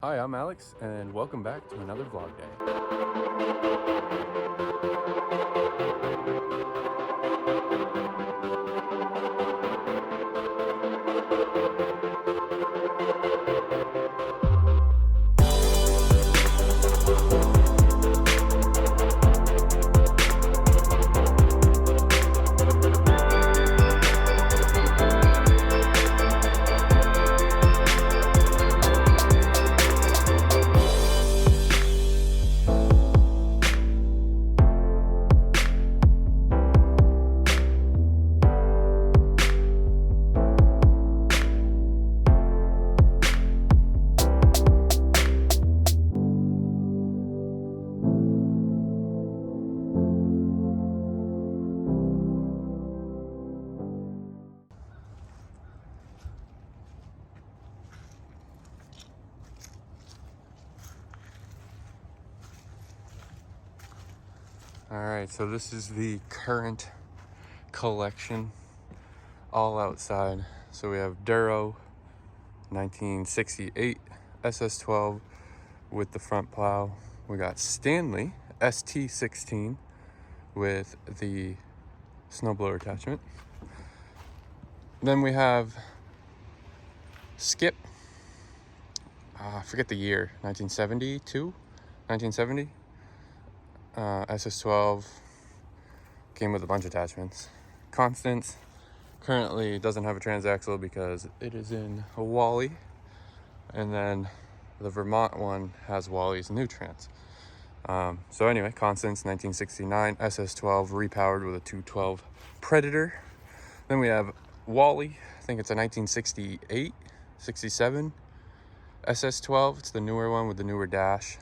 Hi, I'm Alex, and welcome back to another vlog day. Alright, so this is the current collection, all outside. So we have Duro 1968 SS12 with the front plow. We got Stanley ST16 with the snowblower attachment. Then we have Skip, I forget the year, 1970. SS12 came with a bunch of attachments. Constance currently doesn't have a transaxle because it is in a Wally, and then the Vermont one has Wally's new trans. So anyway, Constance 1969 SS12 repowered with a 212 Predator. Then we have Wally, I think it's a 1968 67 SS12. It's the newer one with the newer dash.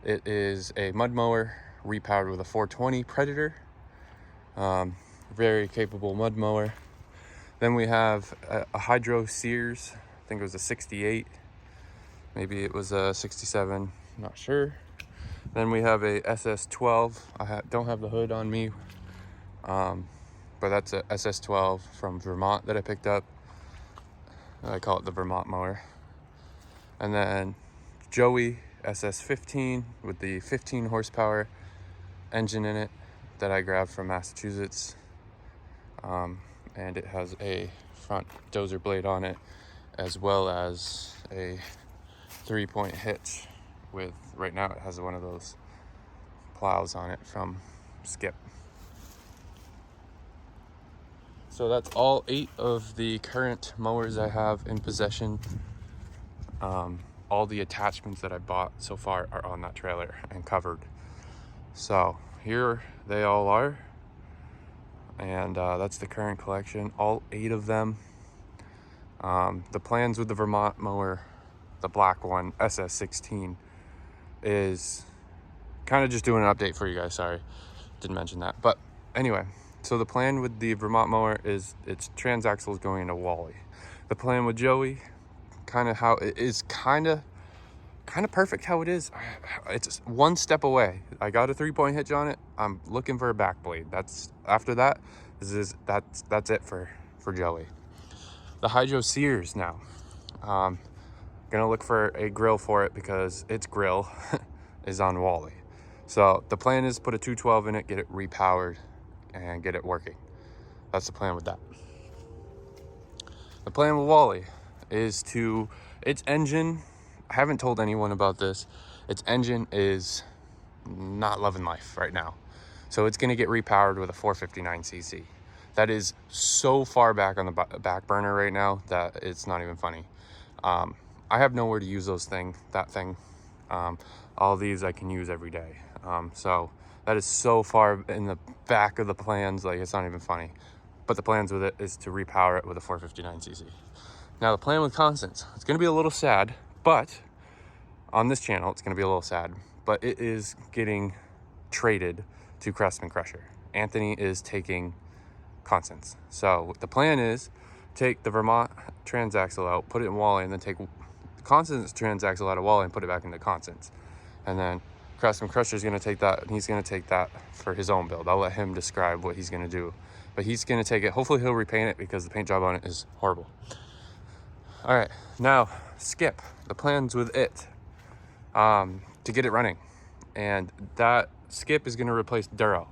It is a mud mower repowered with a 420 Predator. Very capable mud mower. Then we have a Hydro Sears. I think it was a 68. Maybe it was a 67. Not sure. Then we have a SS12. I don't have the hood on me, but that's a SS12 from Vermont that I picked up. I call it the Vermont mower. And then Joey SS15 with the 15 horsepower engine in it that I grabbed from Massachusetts, and it has a front dozer blade on it, as well as a 3-point hitch with, right now it has one of those plows on it from Skip. So that's all 8 of the current mowers I have in possession. All the attachments that I bought so far are on that trailer and covered. So here they all are, and that's the current collection, all 8 of them. The plans with the Vermont mower, the black one, SS16, is kind of just doing an update for you guys. Sorry, didn't mention that. But anyway, so the plan with the Vermont mower is its transaxle is going into Wally. The plan with Joey, kind of how it is, kind of perfect how it is. It's one step away. I got a 3-point hitch on it. I'm looking for a back blade. That's it for Joey. The Hydro Sears now. Gonna look for a grill for it because its grill is on Wally. So the plan is put a 212 in it, get it repowered, and get it working. That's the plan with that. The plan with Wally is to, its engine, I haven't told anyone about this, its engine is not loving life right now. So it's gonna get repowered with a 459cc. That is so far back on the back burner right now that it's not even funny. I have nowhere to use that thing. All these I can use every day. So that is so far in the back of the plans, like it's not even funny. But the plans with it is to repower it with a 459cc. Now the plan with Constance, it's gonna be a little sad, but on this channel, it's gonna be a little sad, but it is getting traded to Craftsman Crusher. Anthony is taking Constance. So the plan is take the Vermont transaxle out, put it in Wally, and then take Constance transaxle out of Wally and put it back into Constance. And then Craftsman Crusher is gonna take that, and he's gonna take that for his own build. I'll let him describe what he's gonna do. But he's gonna take it, hopefully he'll repaint it because the paint job on it is horrible. All right, now skip. The plan's with it to get it running, and that skip is going to replace Duro.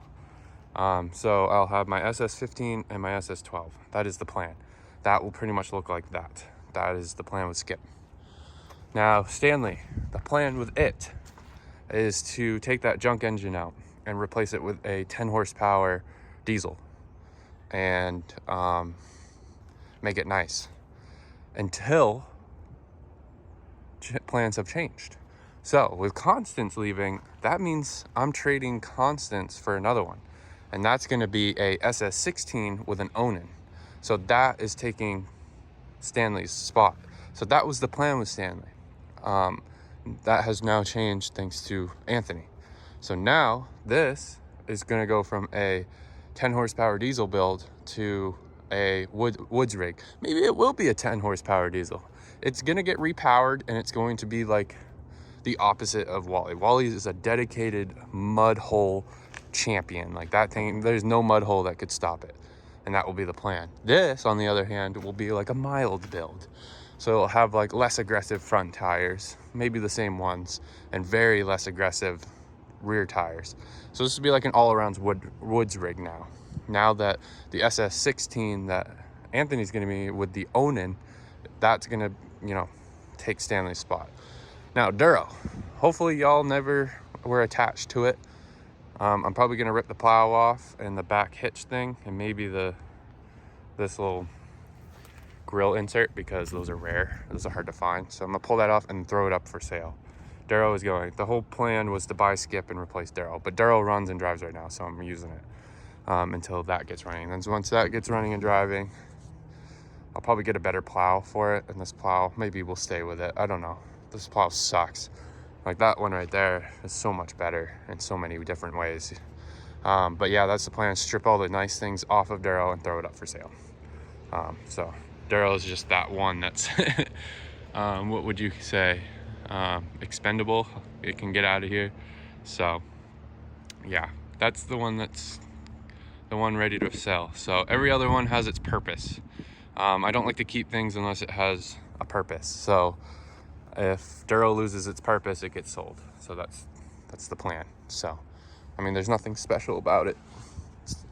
So I'll have my SS15 and my SS12. That is the plan. That will pretty much look like that. That is the plan with skip. Now Stanley, the plan with it is to take that junk engine out and replace it with a 10 horsepower diesel and make it nice until plans have changed. So with Constance leaving, that means I'm trading Constance for another one, and that's going to be a SS16 with an Onan. So that is taking Stanley's spot. So that was the plan with Stanley. That has now changed thanks to Anthony. So now this is going to go from a 10 horsepower diesel build to a woods rig. Maybe it will be a 10 horsepower diesel. It's going to get repowered, and it's going to be like the opposite of Wally. Wally is a dedicated mud hole champion. Like that thing, there's no mud hole that could stop it. And that will be the plan. This, on the other hand, will be like a mild build. So it'll have like less aggressive front tires, maybe the same ones, and very less aggressive rear tires. So this will be like an all-around woods rig now. Now that the SS16 that Anthony's going to be with the Onan, that's going to, you know, take Stanley's spot. Now Duro, hopefully y'all never were attached to it. I'm probably going to rip the plow off and the back hitch thing, and maybe this little grill insert, because those are rare. Those are hard to find. So I'm gonna pull that off and throw it up for sale. Duro is going. The whole plan was to buy skip and replace Duro, but Duro runs and drives right now, so I'm using it until that gets running. And then once that gets running and driving, I'll probably get a better plow for it, and this plow, maybe we'll stay with it. I don't know. This plow sucks. Like that one right there is so much better in so many different ways. But yeah, that's the plan. Strip all the nice things off of Duro and throw it up for sale. So Duro is just that one that's, what would you say, expendable. It can get out of here. So yeah, that's the one that's the one ready to sell. So every other one has its purpose. I don't like to keep things unless it has a purpose. So if Duro loses its purpose, it gets sold. So that's the plan. So I mean, there's nothing special about it.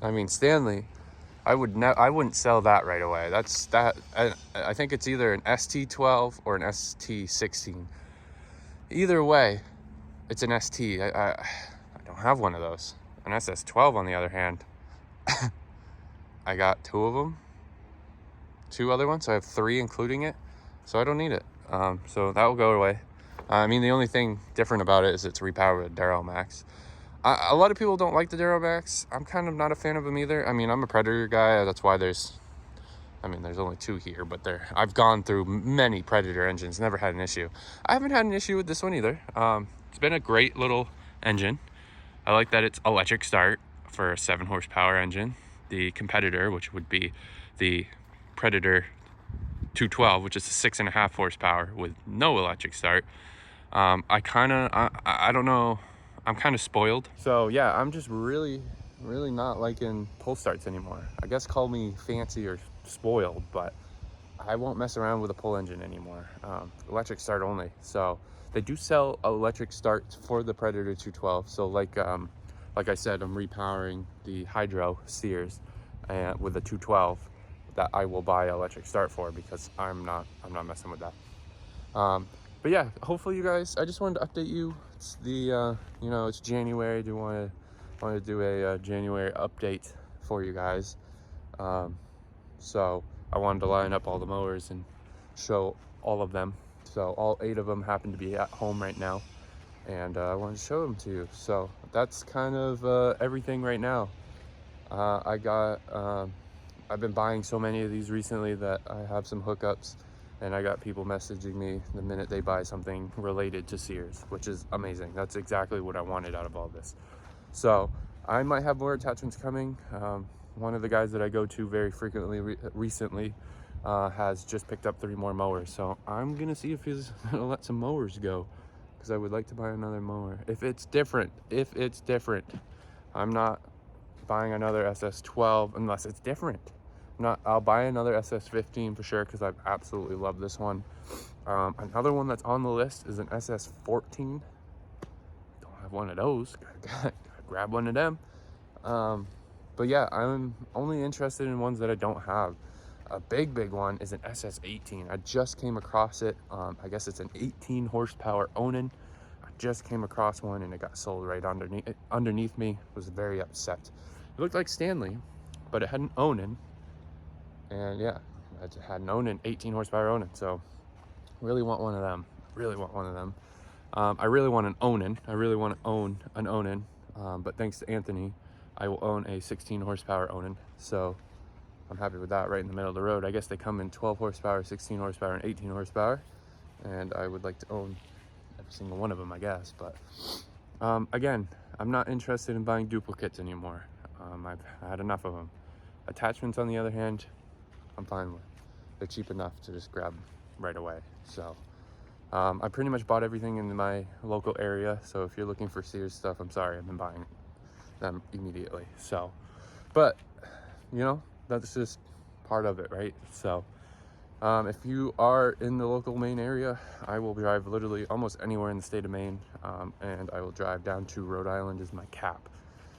I mean, Stanley, I wouldn't sell that right away. I think it's either an ST12 or an ST16. Either way, it's an ST. I don't have one of those. An SS12, on the other hand, I got two of them. Two other ones, so I have three including it. So I don't need it. So that will go away. I mean, the only thing different about it is it's repowered with Duro Max. A lot of people don't like the Duro Max. I'm kind of not a fan of them either. I mean, I'm a Predator guy. That's why there's only two here, but I've gone through many Predator engines, never had an issue. I haven't had an issue with this one either. It's been a great little engine. I like that it's electric start for a 7 horsepower engine. The competitor, which would be the Predator 212, which is a 6.5 horsepower with no electric start. I don't know. I'm kind of spoiled. So yeah, I'm just really not liking pull starts anymore. I guess call me fancy or spoiled, but I won't mess around with a pull engine anymore. Electric start only. So they do sell electric starts for the Predator 212. So like I said, I'm repowering the Hydro Sears with the 212 that I will buy electric start for, because I'm not messing with that. But yeah, hopefully you guys, I just wanted to update you. It's the, it's January. Do want to do a January update for you guys. So I wanted to line up all the mowers and show all of them. So all 8 of them happen to be at home right now, and I wanted to show them to you. So that's kind of everything right now. I've been buying so many of these recently that I have some hookups, and I got people messaging me the minute they buy something related to Sears, which is amazing. That's exactly what I wanted out of all this. So I might have more attachments coming. One of the guys that I go to very frequently recently has just picked up 3 more mowers. So I'm gonna see if he's gonna let some mowers go, because I would like to buy another mower. If it's different. I'm not buying another SS12 unless it's different. I'll buy another SS15 for sure because I absolutely love this one. Another one that's on the list is an SS14. Don't have one of those. Gotta grab one of them. But yeah, I'm only interested in ones that I don't have. A big one is an SS18. I just came across it. I guess it's an 18 horsepower Onan. I just came across one and it got sold right underneath me. I was very upset. It looked like Stanley, but it had an Onan. And yeah, I had an Onan, 18 horsepower Onan. So really want one of them. Really want one of them. I really want an Onan. I really want to own an Onan. But thanks to Anthony, I will own a 16 horsepower Onan. So I'm happy with that, right in the middle of the road. I guess they come in 12 horsepower, 16 horsepower, and 18 horsepower. And I would like to own every single one of them, I guess. But again, I'm not interested in buying duplicates anymore. I've had enough of them. Attachments, on the other hand, I'm fine with. They're cheap enough to just grab right away. So I pretty much bought everything in my local area. So if you're looking for Sears stuff, I'm sorry, I've been buying them immediately. So, but you know, that's just part of it, right? So if you are in the local Maine area, I will drive literally almost anywhere in the state of Maine, and I will drive down to Rhode Island as my cap.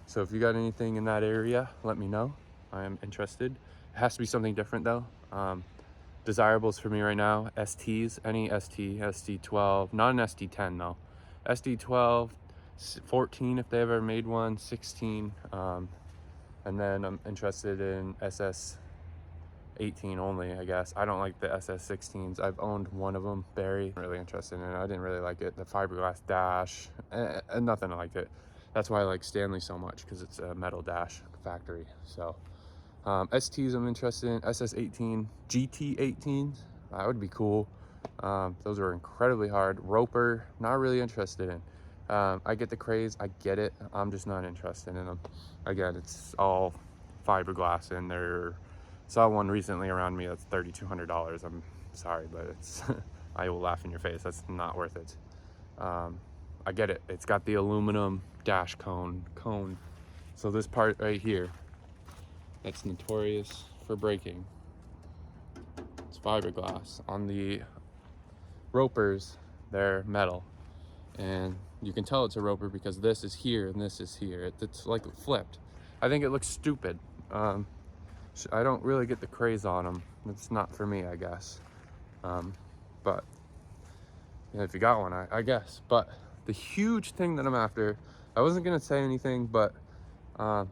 So if you got anything in that area, let me know. I am interested. It has to be something different though. Desirables for me right now, STs, any ST, ST12, not an ST10 though. ST12, 14 if they ever made one, 16, and then I'm interested in SS18 only, I guess. I don't like the SS16s. I've owned one of them, Barry. I'm really interested in it. I didn't really like it. The fiberglass dash, and nothing liked it. That's why I like Stanley so much, because it's a metal dash factory. So STs I'm interested in, SS18, GT18s, that would be cool. Those are incredibly hard. Roper, not really interested in. I get the craze, I get it. I'm just not interested in them. Again, it's all fiberglass, and saw one recently around me that's $3,200. I'm sorry, but it's I will laugh in your face. That's not worth it. I get it. It's got the aluminum dash cone. So this part right here, that's notorious for breaking. It's fiberglass. On the ropers, they're metal. And you can tell it's a roper because this is here and this is here. It's like flipped. I think it looks stupid. I don't really get the craze on them. It's not for me, I guess. But you know, if you got one, I guess. But the huge thing that I'm after, I wasn't gonna say anything, but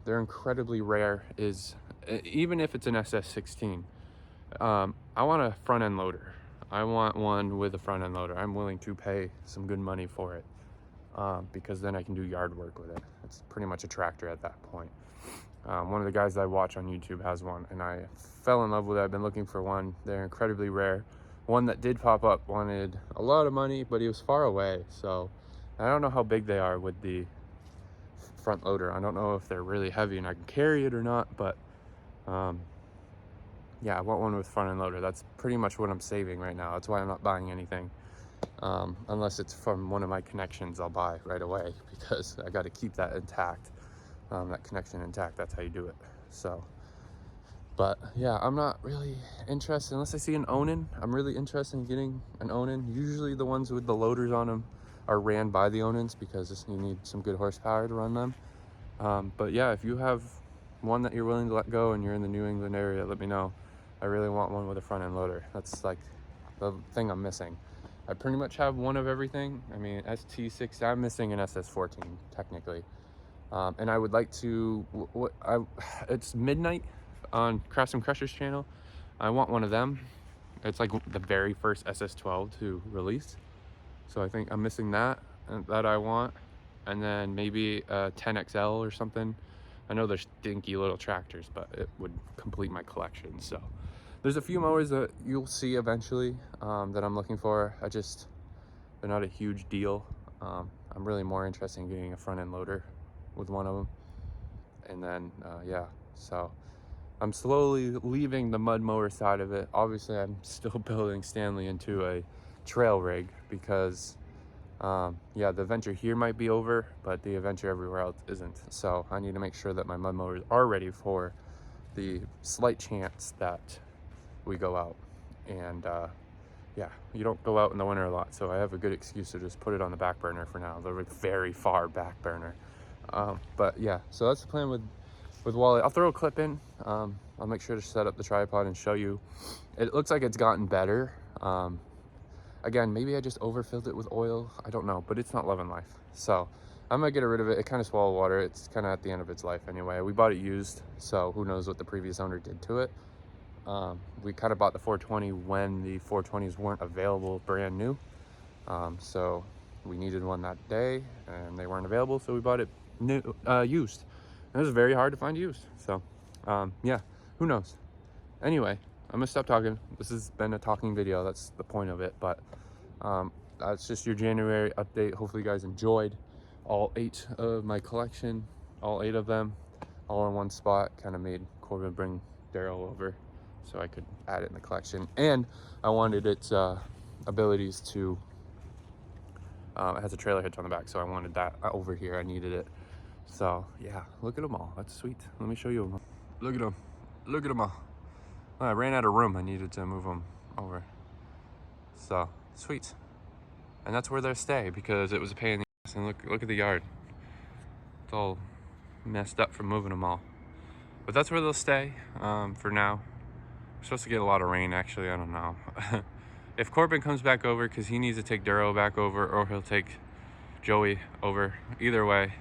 they're incredibly rare, is even if it's an SS16, I want a front end loader. I want one with a front end loader. I'm willing to pay some good money for it, because then I can do yard work with it. It's pretty much a tractor at that point. One of the guys that I watch on YouTube has one, and I fell in love with it. I've been looking for one. They're incredibly rare. One that did pop up wanted a lot of money, but he was far away. So I don't know how big they are with the front loader. I don't know if they're really heavy and I can carry it or not, but yeah, I want one with front end loader. That's pretty much what I'm saving right now. That's why I'm not buying anything. Unless it's from one of my connections, I'll buy right away, because I got to keep that intact, that connection intact. That's how you do it. So, but yeah, I'm not really interested unless I see an Onan. I'm really interested in getting an Onan. Usually the ones with the loaders on them are ran by the Onans, because you need some good horsepower to run them. But yeah, if you have one that you're willing to let go and you're in the New England area, let me know. I really want one with a front end loader. That's like the thing I'm missing. I pretty much have one of everything. I mean, ST6, I'm missing an SS14 technically. And I would like to, it's midnight on Craftsman Crusher's channel. I want one of them. It's like the very first SS12 to release. So I think I'm missing that I want. And then maybe a 10XL or something. I know they're stinky little tractors, but it would complete my collection. So there's a few mowers that you'll see eventually that I'm looking for. They're not a huge deal. I'm really more interested in getting a front end loader with one of them. And then, yeah, so I'm slowly leaving the mud mower side of it. Obviously, I'm still building Stanley into a trail rig, because yeah, the adventure here might be over, but the adventure everywhere else isn't. So I need to make sure that my mud mowers are ready for the slight chance that we go out. And yeah, you don't go out in the winter a lot, so I have a good excuse to just put it on the back burner for now, the very far back burner. But yeah, so that's the plan with Wally. I'll throw a clip in. I'll make sure to set up the tripod and show you. It looks like it's gotten better. Again, maybe I just overfilled it with oil. I don't know, but it's not loving life. So I'm gonna get rid of it. It kind of swallowed water. It's kind of at the end of its life anyway. We bought it used, so who knows what the previous owner did to it. We kind of bought the 420 when the 420s weren't available brand new. So we needed one that day and they weren't available, so we bought it new, used. And it was very hard to find used. So yeah, who knows? Anyway, I'm gonna stop talking. This has been a talking video. That's the point of it. But that's just your January update. Hopefully you guys enjoyed all 8 of my collection, all 8 of them, all in one spot. Kind of made Corbin bring Daryl over so I could add it in the collection. And I wanted its abilities to, it has a trailer hitch on the back, so I wanted that over here. I needed it. So yeah, look at them all. That's sweet. Let me show you them. Look at them. Look at them all. I ran out of room. I needed to move them over. So sweet. And that's where they'll stay because it was a pain in the ass. And look at the yard. It's all messed up from moving them all. But that's where they'll stay for now. We're supposed to get a lot of rain, actually. I don't know. If Corbin comes back over, because he needs to take Duro back over, or he'll take Joey over. Either way,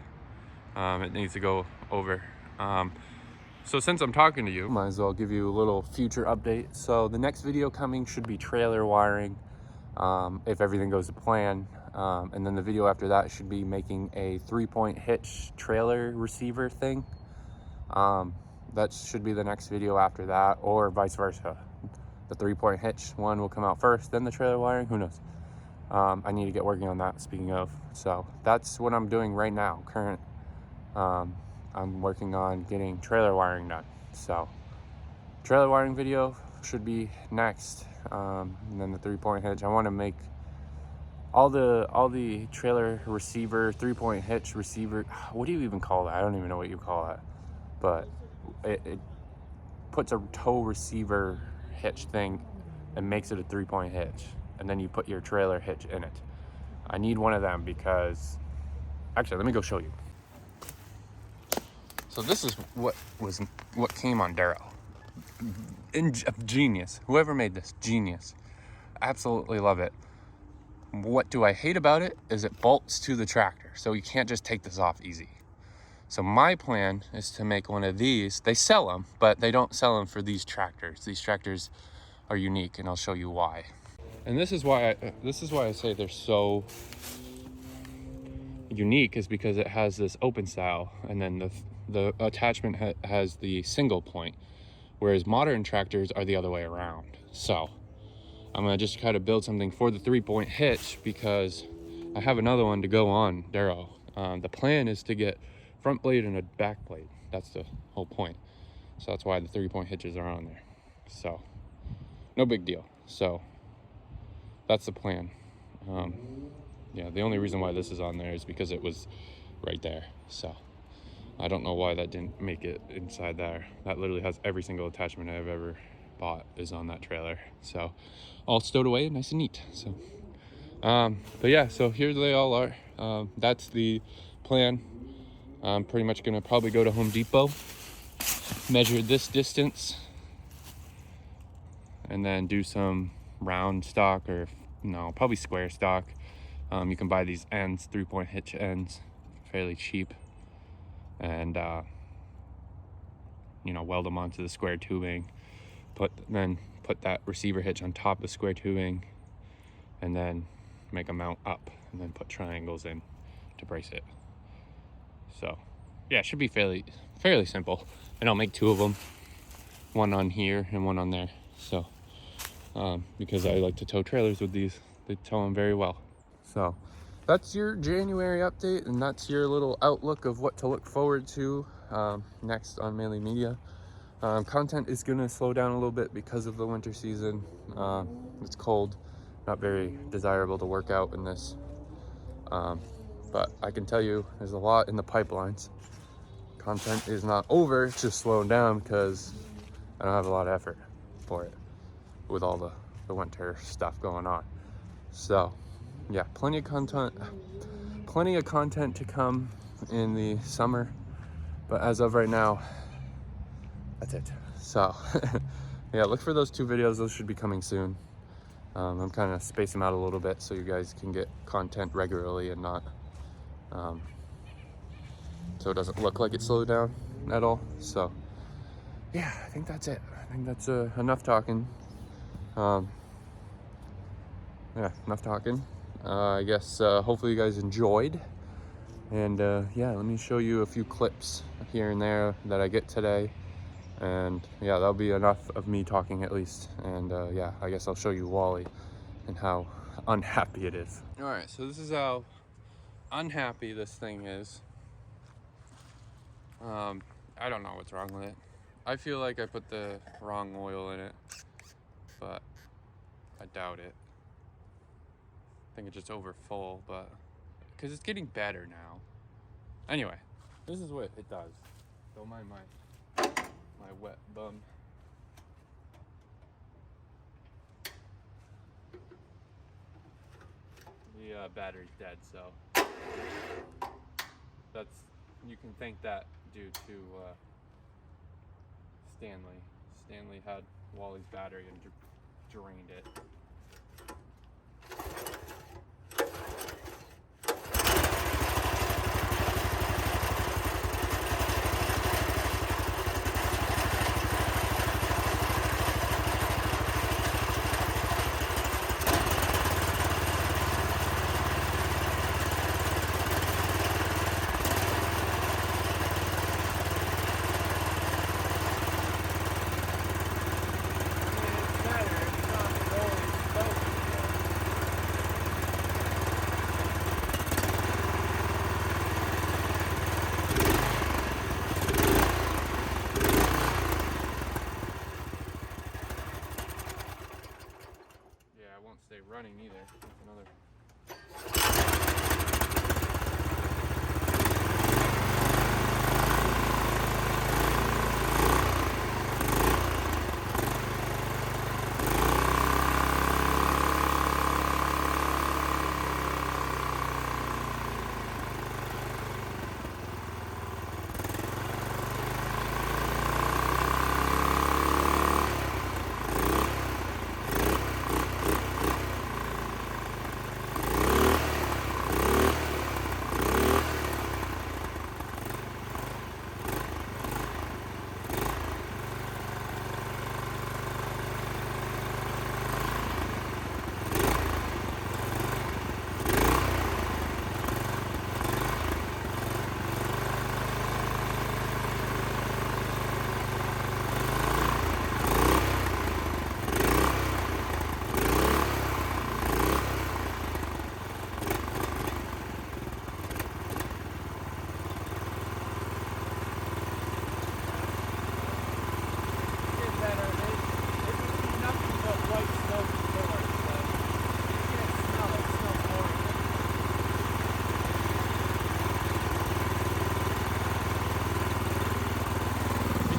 it needs to go over. So since I'm talking to you, might as well give you a little future update. So the next video coming should be trailer wiring, if everything goes to plan. And then the video after that should be making a 3-point hitch trailer receiver thing. That should be the next video after that, or vice versa. The 3-point hitch one will come out first, then the trailer wiring, who knows? I need to get working on that, speaking of. So that's what I'm doing right now, current. I'm working on getting trailer wiring done. So trailer wiring video should be next. And then the 3-point hitch. I want to make all the trailer receiver, 3-point hitch receiver. What do you even call that? I don't even know what you call that. But it puts a tow receiver hitch thing and makes it a 3-point hitch. And then you put your trailer hitch in it. I need one of them because, actually, let me go show you. So this is what came on Daryl. Genius. Whoever made this, genius. Absolutely love it. What do I hate about it is it bolts to the tractor, so you can't just take this off easy. So my plan is to make one of these. They sell them, but they don't sell them for these tractors. These tractors are unique, and I'll show you why. And this is why I say they're so unique, is because it has this open style, and then the attachment has the single point, whereas modern tractors are the other way around. So I'm gonna just try to build something for the 3-point hitch because I have another one to go on Darrow. The plan is to get front blade and a back blade. That's the whole point. So that's why the 3-point hitches are on there. So no big deal. So that's the plan. Yeah, the only reason why this is on there is because it was right there. So I don't know why that didn't make it inside there. That literally has every single attachment I've ever bought is on that trailer. So all stowed away, nice and neat. So but yeah, so here they all are. That's the plan. I'm pretty much gonna probably go to Home Depot, measure this distance, and then do some round stock, or no, probably square stock. You can buy these ends, 3-point hitch ends, fairly cheap, and you know, weld them onto the square tubing, then put that receiver hitch on top of square tubing, and then make a mount up, and then put triangles in to brace it. So yeah, it should be fairly simple, and I'll make 2 of them, one on here and one on there. So because I like to tow trailers with these, they tow them very well. So that's your January update, and that's your little outlook of what to look forward to next on Mainly Media. Content is gonna slow down a little bit because of the winter season. It's cold, not very desirable to work out in this. But I can tell you there's a lot in the pipelines. Content is not over, it's just slowing down because I don't have a lot of effort for it with all the winter stuff going on. So yeah, plenty of content to come in the summer, but as of right now, that's it. So yeah, look for those 2 videos. Those should be coming soon. I'm kind of spacing them out a little bit so you guys can get content regularly and not so it doesn't look like it slowed down at all. So yeah, I think that's it. I think that's enough talking. Yeah, enough talking. I guess hopefully you guys enjoyed. And yeah, let me show you a few clips here and there that I get today. And yeah, that'll be enough of me talking at least. And yeah, I guess I'll show you Wally and how unhappy it is. All right, so this is how unhappy this thing is. I don't know what's wrong with it. I feel like I put the wrong oil in it, but I doubt it. I think it's just over full, but because it's getting better now. Anyway, this is what it does. Don't mind my wet bum. The battery's dead, so that's, you can thank that due to Stanley. Stanley had Wally's battery and drained it. Stay running either. That's another.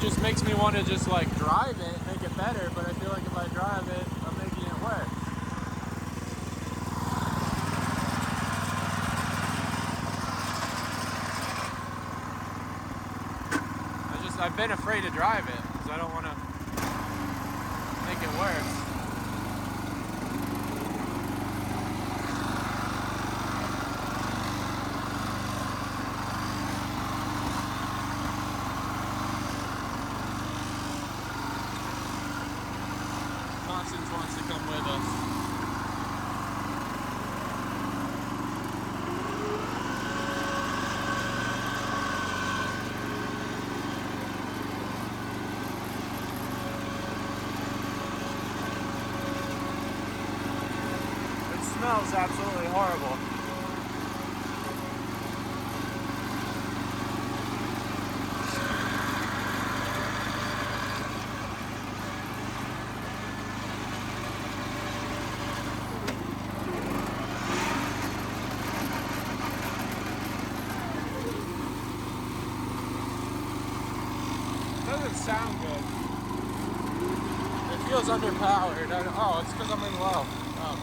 Just makes me want to just like drive it, make it better, but I feel like if I drive it, I'm making it worse. I've been afraid to drive it because I don't want to make it worse. Constance wants to come with us. It smells absolutely horrible. Doesn't sound good. feels underpowered. Oh, it's because I'm in low. Oh.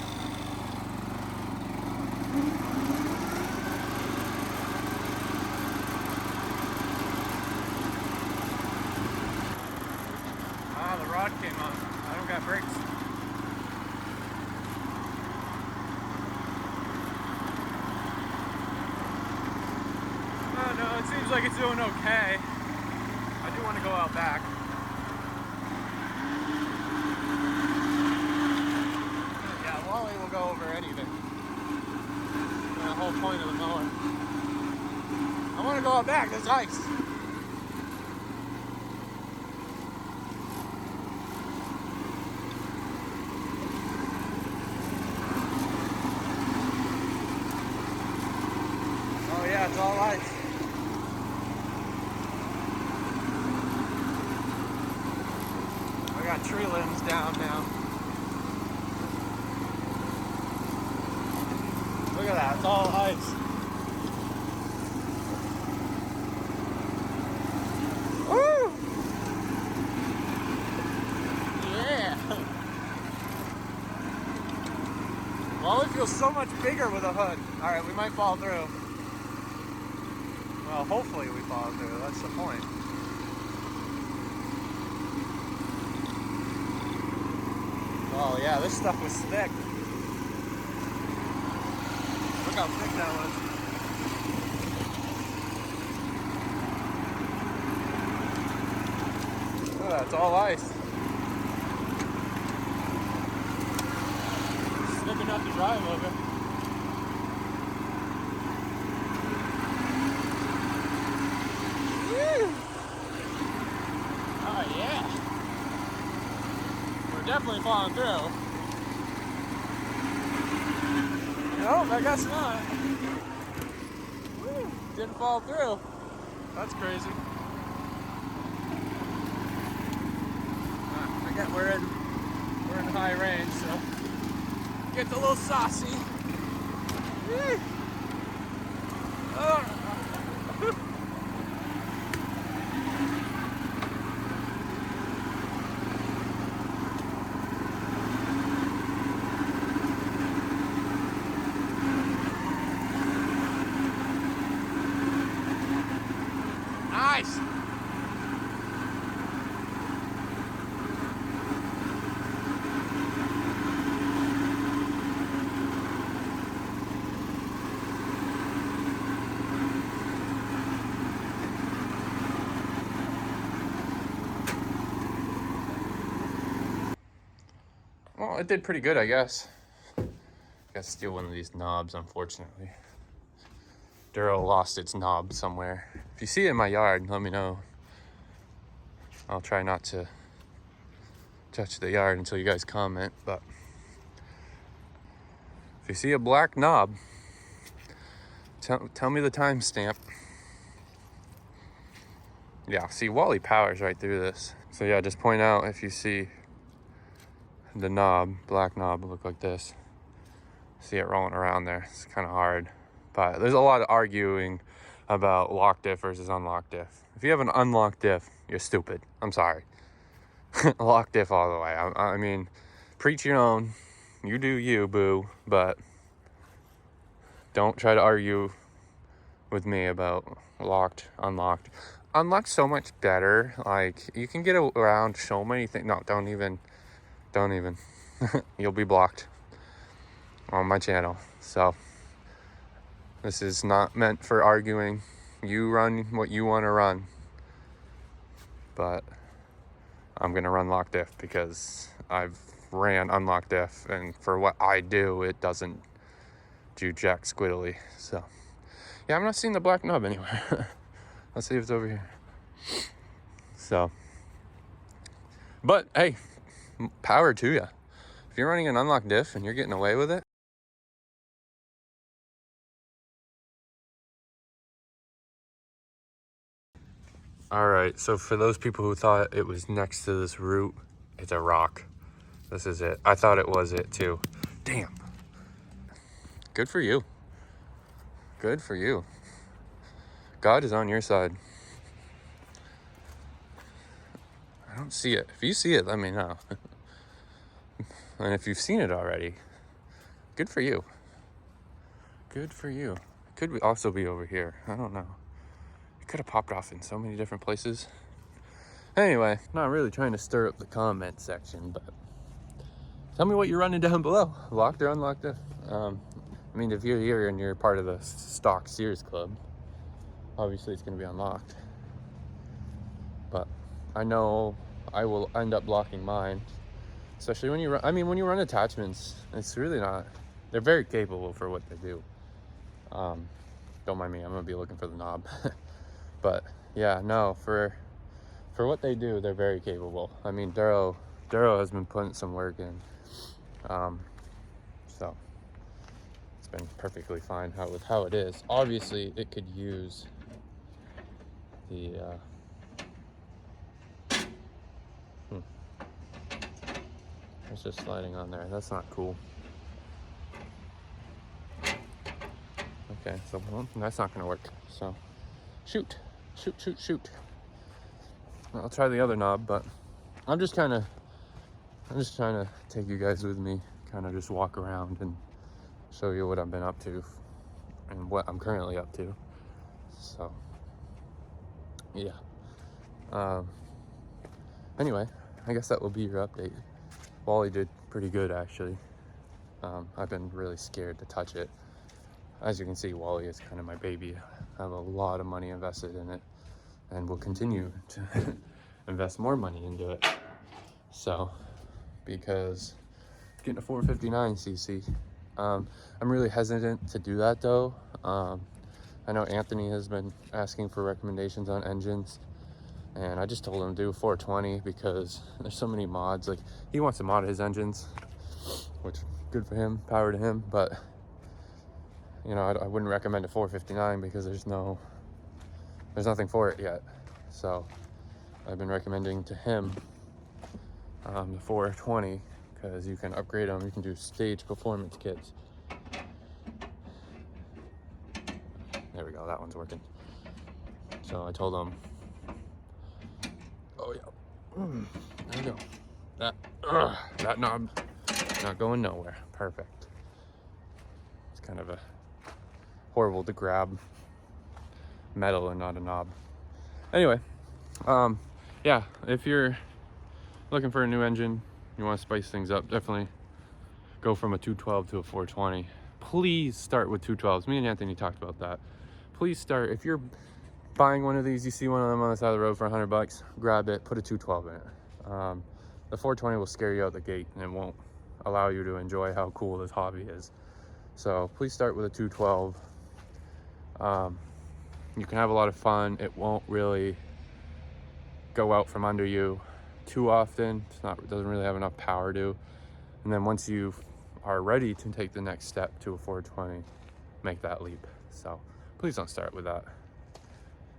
Ah, the rod came on. I don't got brakes. Oh no, it seems like it's doing okay. I do want to go out back. Yeah, Wally will go over anything. The whole point of the mower. I want to go out back. There's ice. Oh yeah, it's all ice. I got tree limbs down now. Look at that, it's all ice. Woo! Yeah! Well, it feels so much bigger with a hood. Alright, we might fall through. Well, hopefully we fall through, that's the point. Oh yeah, this stuff was thick. Look how thick that was. Look at that, it's all ice. It's thick enough to drive over. Woo! Oh yeah. We're definitely falling through. Nope, I guess not. Woo, didn't fall through. That's crazy. I get we're in high range, so gets a little saucy. Woo. Oh. Nice. Well, it did pretty good, I guess. Got to steal one of these knobs, unfortunately. Duro lost its knob somewhere. If you see it in my yard, let me know. I'll try not to touch the yard until you guys comment, but if you see a black knob, tell me the timestamp. Yeah, see, Wally powers right through this. So yeah, just point out if you see the knob, black knob, look like this. See it rolling around there. It's kind of hard. But there's a lot of arguing about locked diff versus unlocked diff. If you have an unlocked diff, you're stupid. I'm sorry. Locked diff all the way. I mean, preach your own. You do you, boo. But don't try to argue with me about locked, unlocked. Unlocked so much better. Like, you can get around so many things. No, don't even. You'll be blocked on my channel. So this is not meant for arguing. You run what you want to run, but I'm gonna run locked diff because I've ran unlocked diff, and for what I do, it doesn't do jack squiddly. So yeah, I'm not seeing the black nub anywhere. Let's see if it's over here. So, but hey, power to you. If you're running an unlocked diff and you're getting away with it, all right, so for those people who thought it was next to this root, it's a rock. This is it. I thought it was it too. Damn. Good for you. Good for you. God is on your side. I don't see it. If you see it, let me know. And if you've seen it already, good for you. Good for you. Could also be over here. I don't know. It could have popped off in so many different places. Anyway, not really trying to stir up the comment section, but tell me what you're running down below. Locked or unlocked? I mean, if you're here and you're part of the stock Sears club, obviously it's going to be unlocked. But I know I will end up locking mine, especially when you run. I mean, when you run attachments, it's really not. They're very capable for what they do. Don't mind me. I'm gonna be looking for the knob. But yeah, no, for what they do, they're very capable. I mean, Duro has been putting some work in. So it's been perfectly fine with how it is. Obviously, it could use the it's just sliding on there. That's not cool. Okay, so well, that's not gonna work. So shoot. I'll try the other knob, but I'm just trying to take you guys with me, kind of just walk around and show you what I've been up to and what I'm currently up to. So yeah. Anyway, I guess that will be your update. Wally did pretty good, actually. I've been really scared to touch it. As you can see, Wally is kind of my baby. I have a lot of money invested in it and will continue to invest more money into it. So, because getting a 459cc, I'm really hesitant to do that though. I know Anthony has been asking for recommendations on engines, and I just told him to do 420 because there's so many mods. Like, he wants to mod his engines, which good for him, power to him, but you know, I wouldn't recommend a 459 because there's nothing for it yet. So I've been recommending to him the 420 because you can upgrade them. You can do stage performance kits. There we go, that one's working. So I told him, oh yeah, there we go. That knob not going nowhere. Perfect. It's kind of a horrible to grab metal and not a knob. Anyway, yeah, if you're looking for a new engine, you want to spice things up, definitely go from a 212 to a 420. Please start with 212s. Me and Anthony talked about that. Please start, if you're buying one of these, you see one of them on the side of the road for $100, grab it, put a 212 in it. The 420 will scare you out the gate and it won't allow you to enjoy how cool this hobby is. So please start with a 212. You can have a lot of fun. It won't really go out from under you too often. It doesn't really have enough power to. And then once you are ready to take the next step to a 420, make that leap. So please don't start with that.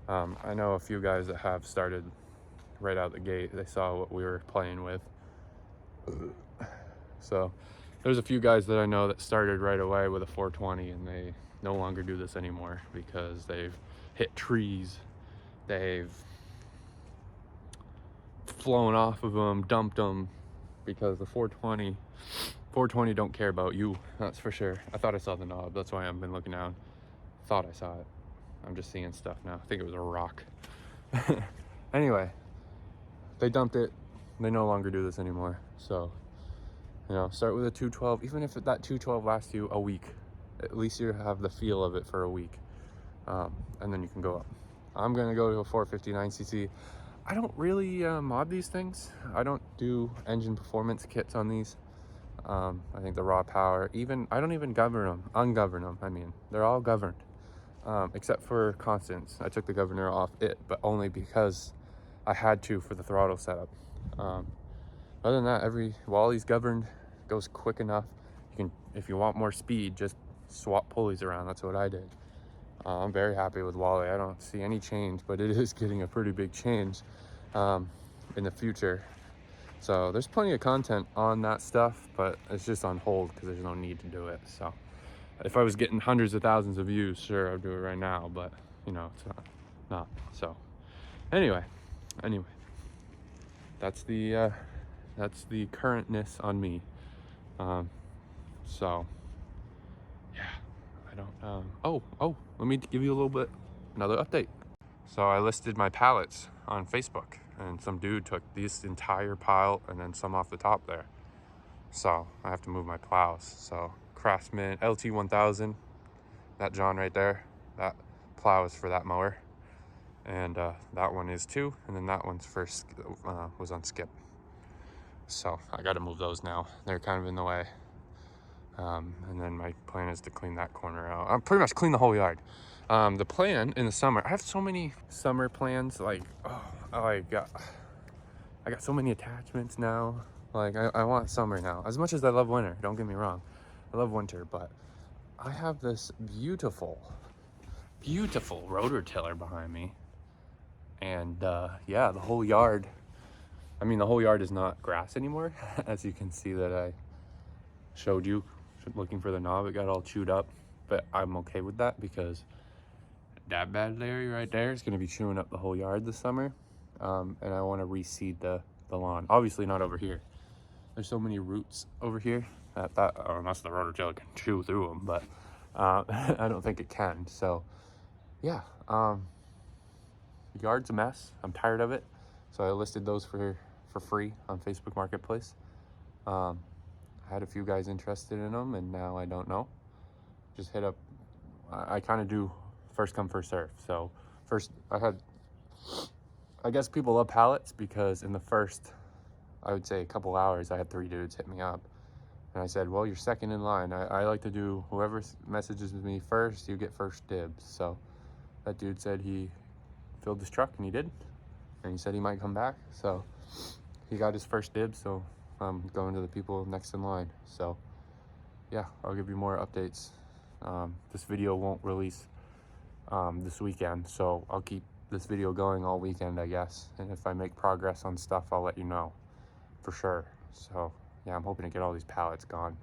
I know a few guys that have started right out the gate. They saw what we were playing with. So there's a few guys that I know that started right away with a 420 and they no longer do this anymore because they've hit trees, they've flown off of them, dumped them, because the 420 don't care about you, that's for sure. I thought I saw the knob, that's why I've been looking down. Thought I saw it. I'm just seeing stuff now. I think it was a rock. Anyway, they dumped it. They no longer do this anymore. So, you know, start with a 212. Even if that 212 lasts you a week, at least you have the feel of it for a week. And then you can go up. I'm gonna go to a 459cc. I don't really mod these things. I don't do engine performance kits on these. I think the raw power, I don't even ungovern them. I mean, they're all governed, except for constants. I took the governor off it, but only because I had to for the throttle setup. Other than that, every Wally's governed, goes quick enough. You can, if you want more speed, just swap pulleys around. That's what I did. I'm very happy with Wally. I don't see any change, but it is getting a pretty big change in the future. So there's plenty of content on that stuff, but it's just on hold because there's no need to do it. So if I was getting hundreds of thousands of views, sure, I'd do it right now, but you know, it's not. So anyway, that's the currentness on me. So yeah, I don't, let me give you a little bit, another update. So I listed my pallets on Facebook, and some dude took this entire pile and then some off the top there. So I have to move my plows. So Craftsman LT1000, that John right there, that plow is for that mower. And that one is too, and then that one's first was on skip. So I got to move those now. They're kind of in the way. And then my plan is to clean that corner out. I'm pretty much clean the whole yard. The plan in the summer, I have so many summer plans. Like, I got so many attachments now. Like, I want summer now. As much as I love winter, don't get me wrong. I love winter, but I have this beautiful rotor tiller behind me. And yeah, the whole yard, I mean, the whole yard is not grass anymore. As you can see that I showed you looking for the knob, it got all chewed up, but I'm okay with that because that bad Larry right there is going to be chewing up the whole yard this summer. And I want to reseed the lawn. Obviously not over here. There's so many roots over here that unless the rotor tiller can chew through them, but I don't think it can. So yeah, the yard's a mess. I'm tired of it. So I listed those for free on Facebook Marketplace. I had a few guys interested in them, and now I don't know. Just hit up. I kind of do first come, first serve. So first, I guess people love pallets because in the first, I would say a couple hours, I had 3 dudes hit me up. And I said, well, you're second in line. I like to do whoever messages me first, you get first dibs. So that dude said he filled his truck, and he did. And he said he might come back. So he got his first dibs, so I'm going to the people next in line. So yeah, I'll give you more updates. This video won't release this weekend, so I'll keep this video going all weekend, I guess. And if I make progress on stuff, I'll let you know for sure. So yeah, I'm hoping to get all these pallets gone.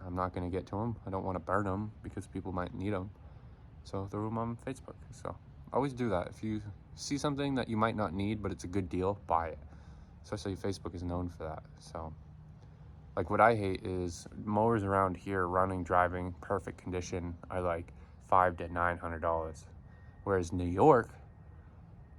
I'm not going to get to them. I don't want to burn them because people might need them. So throw them on Facebook. So always do that. If you see something that you might not need, but it's a good deal, buy it. Especially Facebook is known for that. So like what I hate is mowers around here, running, driving, perfect condition, are like $500 to $900. Whereas New York,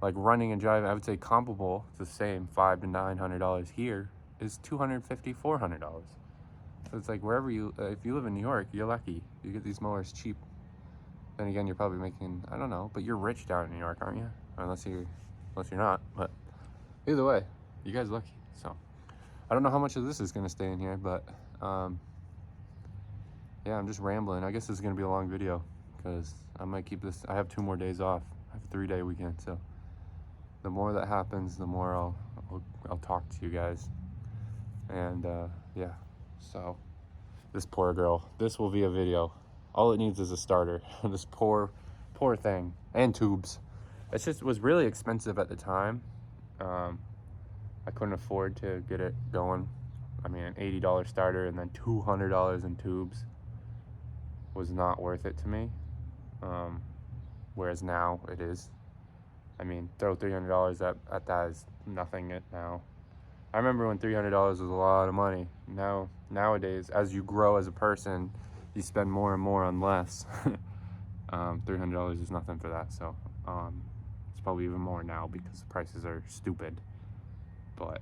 like running and driving, I would say comparable, it's the same, $500 to $900 here is $250, $400. So it's like wherever if you live in New York, you're lucky. You get these mowers cheap. Then again, you're probably making, I don't know, but you're rich down in New York, aren't you? Unless you're not, but either way, you guys lucky. So I don't know how much of this is going to stay in here, but yeah, I'm just rambling. I guess this is going to be a long video because I might keep this. I have 2 more days off. I have a 3-day weekend, so the more that happens, the more I'll talk to you guys. And yeah, so this poor girl, this will be a video. All it needs is a starter. This poor thing, and tubes. It was really expensive at the time. I couldn't afford to get it going. I mean, an $80 starter and then $200 in tubes was not worth it to me. Whereas now it is. I mean, throw $300 at that is nothing now. I remember when $300 was a lot of money. Nowadays, as you grow as a person, you spend more and more on less. $300 is nothing for that. So it's probably even more now because the prices are stupid. But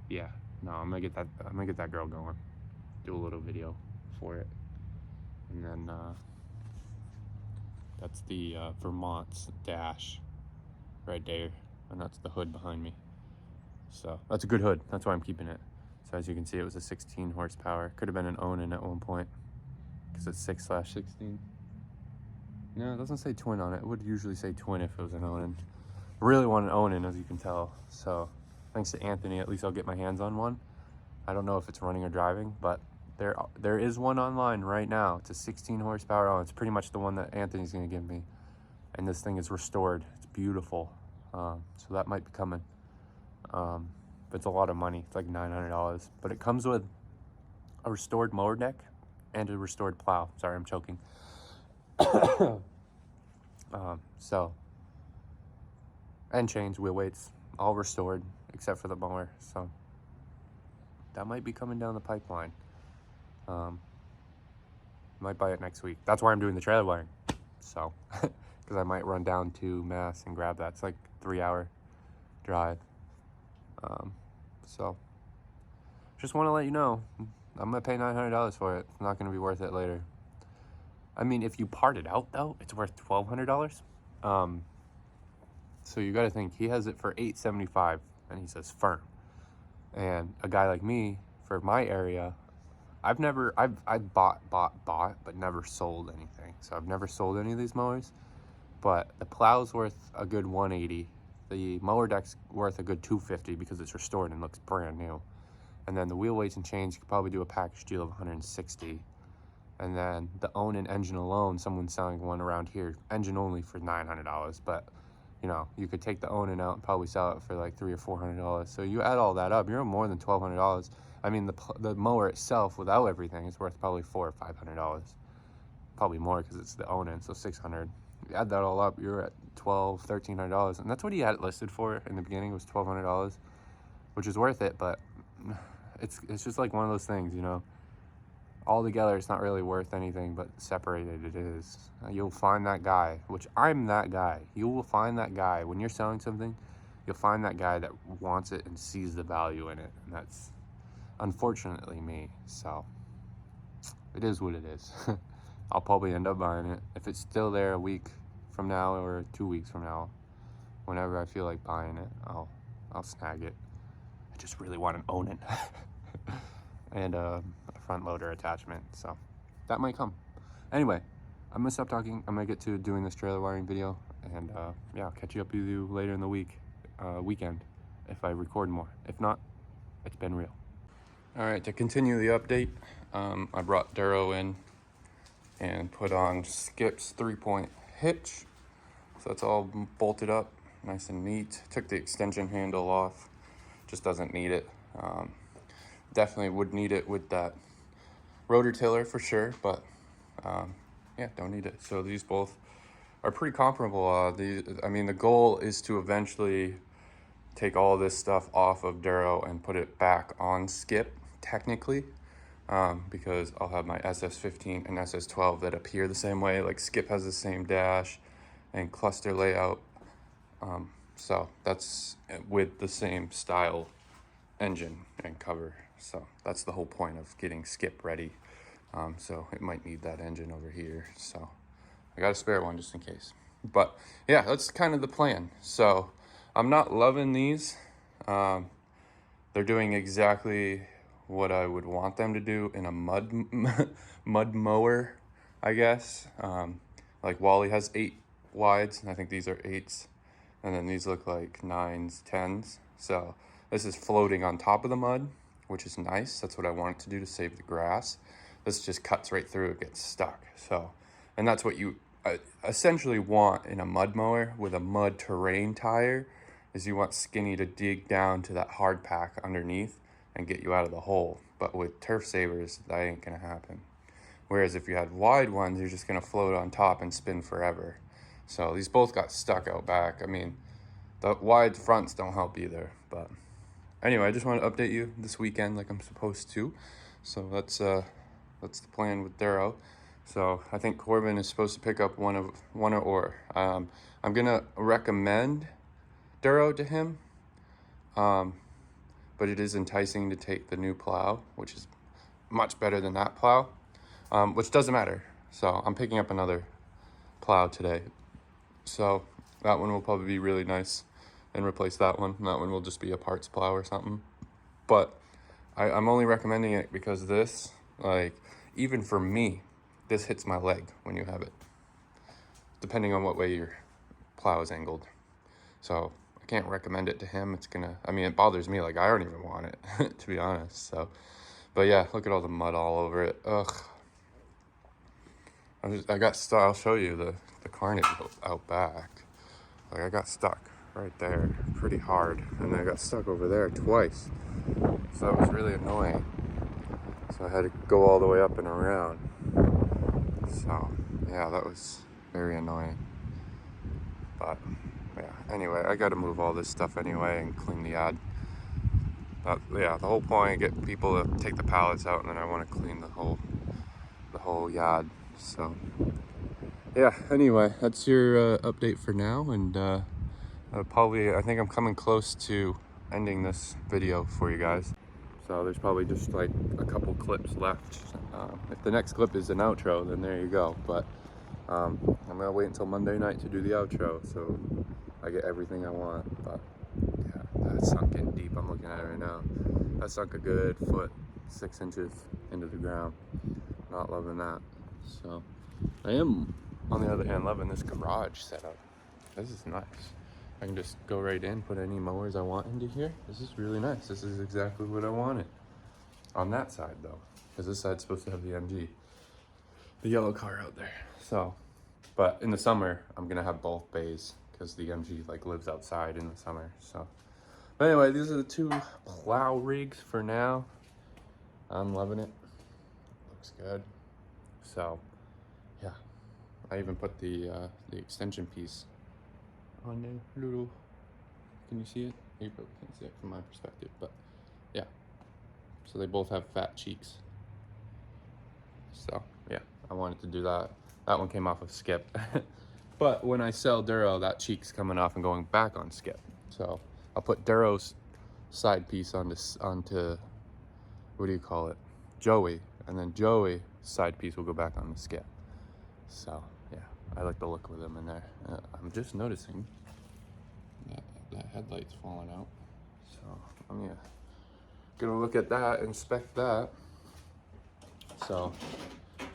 yeah, no, I'm gonna get that girl going. Do a little video for it, and then that's the Vermont's dash right there, and that's the hood behind me. So that's a good hood. That's why I'm keeping it. So as you can see, it was a 16 horsepower. Could have been an Onan at one point because it's 6/16. No, it doesn't say twin on it. It would usually say twin if it was an Onan. I really want an Onan, as you can tell. So thanks to Anthony, at least I'll get my hands on one. I don't know if it's running or driving, but there is one online right now. It's a 16 horsepower. Oh, it's pretty much the one that Anthony's gonna give me. And this thing is restored. It's beautiful. So that might be coming. But it's a lot of money. It's like $900. But it comes with a restored mower deck and a restored plow. Sorry, I'm choking. So, and chains, wheel weights, all restored except for the mower. So that might be coming down the pipeline. Might buy it next week. That's why I'm doing the trailer wiring. So, because I might run down to Mass and grab that. It's like a 3-hour drive. So, just want to let you know, I'm going to pay $900 for it. It's not going to be worth it later. I mean, if you part it out, though, it's worth $1,200. So you got to think, he has it for $875, and he says firm. And a guy like me, for my area, I've bought, but never sold anything. So I've never sold any of these mowers. But the plow's worth a good $180. The mower deck's worth a good $250 because it's restored and looks brand new. And then the wheel weights and chains, you could probably do a package deal of $160. And then the onan engine alone, someone's selling one around here, engine only, for $900. But you know, you could take the onan out and probably sell it for like $300 or $400. So you add all that up, you're more than $1,200. I mean, the mower itself, without everything, is worth probably $400 or $500. Probably more because it's the onan, so $600. You add that all up, you're at $1,200, $1,300, and that's what he had it listed for in the beginning. Was $1,200, which is worth it. But it's just like one of those things, you know. All together, it's not really worth anything, but separated, it is. You'll find that guy, which I'm that guy. You will find that guy when you're selling something. You'll find that guy that wants it and sees the value in it, and that's unfortunately me. So it is what it is. I'll probably end up buying it if it's still there a week from now or 2 weeks from now. Whenever I feel like buying it, I'll snag it. I just really want an onan and a front loader attachment, so that might come. Anyway, I'm gonna stop talking. I'm gonna get to doing this trailer wiring video, and yeah, I'll catch up with you later in the weekend if I record more. If not, it's been real. All right, to continue the update, I brought Duro in and put on Skip's 3-point hitch. So it's all bolted up, nice and neat. Took the extension handle off, just doesn't need it. Definitely would need it with that rotor tiller for sure, but yeah, don't need it. So these both are pretty comparable. I mean, the goal is to eventually take all this stuff off of Duro and put it back on Skip, technically, because I'll have my SS15 and SS12 that appear the same way. Like Skip has the same dash and cluster layout, so that's with the same style engine and cover. So that's the whole point of getting Skip ready. So it might need that engine over here, so I got a spare one just in case. But yeah, that's kind of the plan. So I'm not loving these. They're doing exactly what I would want them to do in a mud mower, I guess. Like Wally has 8 wides, and I think these are 8s, and then these look like 9s, 10s. So this is floating on top of the mud, which is nice. That's what I want it to do, to save the grass. This just cuts right through, it gets stuck. So, and that's what you essentially want in a mud mower with a mud terrain tire, is you want Skinny to dig down to that hard pack underneath and get you out of the hole. But with turf savers, that ain't gonna happen. Whereas if you had wide ones, you're just gonna float on top and spin forever. So these both got stuck out back. I mean, the wide fronts don't help either. But anyway, I just want to update you this weekend like I'm supposed to. So that's the plan with Duro. So I think Corbin is supposed to pick up one or. I'm gonna recommend Duro to him, but it is enticing to take the new plow, which is much better than that plow, which doesn't matter. So I'm picking up another plow today. So that one will probably be really nice and replace that one. And that one will just be a parts plow or something. But I'm only recommending it because this, like, even for me, this hits my leg when you have it, depending on what way your plow is angled. So I can't recommend it to him. I mean, it bothers me. Like, I don't even want it, to be honest. So, but yeah, look at all the mud all over it. Ugh. I got stuck. I'll show you the carnage out back. Like, I got stuck right there pretty hard, and then I got stuck over there twice. So that was really annoying. So I had to go all the way up and around. So yeah, that was very annoying. But yeah, anyway, I got to move all this stuff anyway and clean the yard. Yeah, the whole point, get people to take the pallets out, and then I want to clean the whole yard. So yeah, anyway, that's your update for now, and I think I'm coming close to ending this video for you guys. So there's probably just like a couple clips left. If the next clip is an outro, then there you go. But I'm gonna wait until Monday night to do the outro, so I get everything I want. But yeah, that sunk in deep. I'm looking at it right now. That sunk a good foot, 6 inches into the ground. Not loving that. So I am, on the other hand, loving this garage setup. This is nice. I can just go right in, put any mowers I want into here. This is really nice. This is exactly what I wanted. On that side though, because this side's supposed to have the MG, the yellow car out there. So, but in the summer, I'm gonna have both bays because the MG like lives outside in the summer. So, but anyway, these are the 2 plow rigs for now. I'm loving it. Looks good. So, yeah, I even put the extension piece on there. Little, can you see it? You probably can't see it from my perspective, but yeah. So they both have fat cheeks. So yeah, I wanted to do that. That one came off of skip. But when I sell Duro, that cheek's coming off and going back on skip. So I'll put Duro's side piece onto what do you call it? Joey. And then Joey's side piece will go back on the skip. So yeah, I like the look with them in there. I'm just noticing that headlight's falling out. So I'm gonna look at that, inspect that. So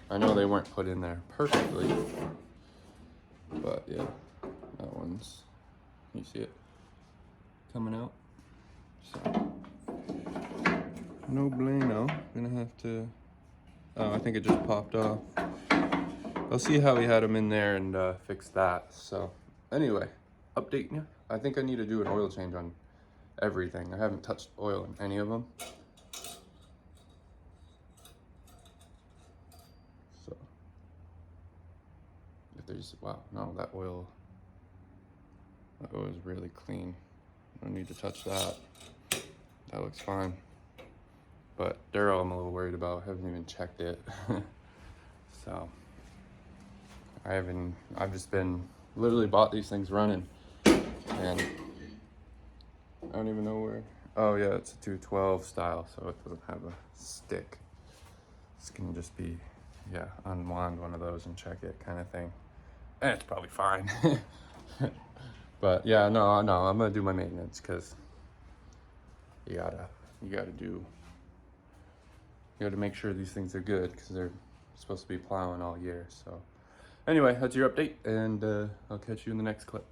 I know they weren't put in there perfectly, but yeah, that one's, you see it coming out? So no bueno. Gonna have to, oh, I think it just popped off. I'll see how he had them in there and fix that. So anyway, updating you. I think I need to do an oil change on everything. I haven't touched oil in any of them. So if there's, wow, no, that oil is really clean. I don't need to touch that. That looks fine. But Duro I'm a little worried about. I haven't even checked it. So I've just been, literally bought these things running, and I don't even know where. Oh yeah, it's a 212 style, so it doesn't have a stick. It's gonna just be, yeah, unwind one of those and check it kind of thing. And it's probably fine. But yeah, no, I'm gonna do my maintenance, because you gotta make sure these things are good, because they're supposed to be plowing all year. So anyway, that's your update, and I'll catch you in the next clip.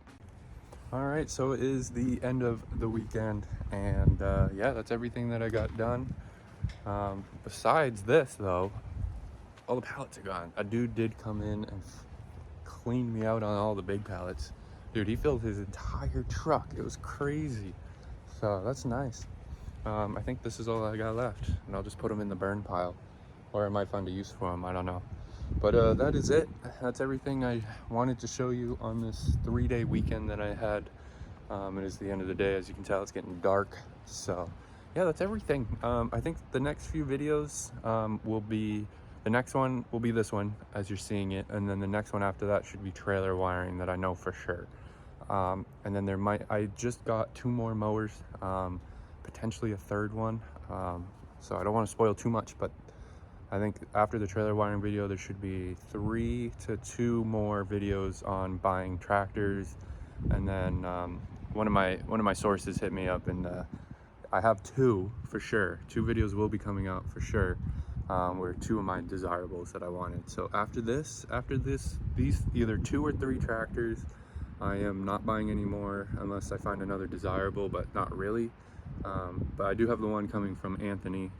All right, so it is the end of the weekend, and yeah, that's everything that I got done. Besides this though, all the pallets are gone. A dude did come in and clean me out on all the big pallets. Dude, he filled his entire truck. It was crazy. So that's nice. I think this is all I got left, and I'll just put them in the burn pile, or I might find a use for them, I don't know. But that is it. That's everything I wanted to show you on this 3-day weekend that I had. It is the end of the day. As you can tell, it's getting dark. So yeah, that's everything. I think the next few videos will be, the next one will be this one as you're seeing it, and then the next one after that should be trailer wiring, that I know for sure. And then I just got 2 more mowers, potentially a 3rd one. So I don't want to spoil too much, but I think after the trailer wiring video, there should be 3 to 2 more videos on buying tractors. And then one of my sources hit me up, and I have 2 for sure. 2 videos will be coming out for sure. Were 2 of my desirables that I wanted. So after these either 2 or 3 tractors, I am not buying any more unless I find another desirable, but not really. But I do have the one coming from Anthony,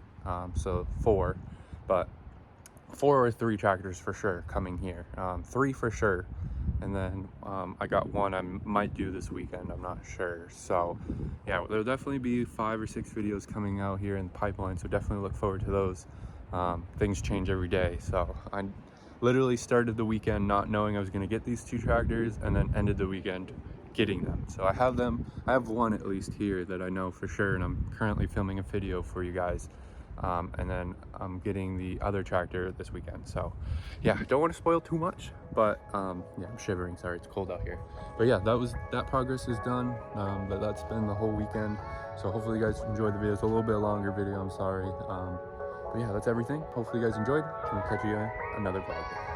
so 4. But 4 or 3 tractors for sure coming here. 3 for sure. And then I got 1 I might do this weekend, I'm not sure. So yeah, there'll definitely be 5 or 6 videos coming out here in the pipeline, so definitely look forward to those. Things change every day. So I literally started the weekend not knowing I was gonna get these 2 tractors, and then ended the weekend getting them. So I have them. I have one at least here that I know for sure, and I'm currently filming a video for you guys. And then I'm getting the other tractor this weekend. So yeah, don't want to spoil too much, but yeah, I'm shivering. Sorry, it's cold out here. But yeah, that progress is done. But that's been the whole weekend. So hopefully you guys enjoyed the video. It's a little bit longer video, I'm sorry. But yeah, that's everything. Hopefully you guys enjoyed. We'll catch you in another vlog.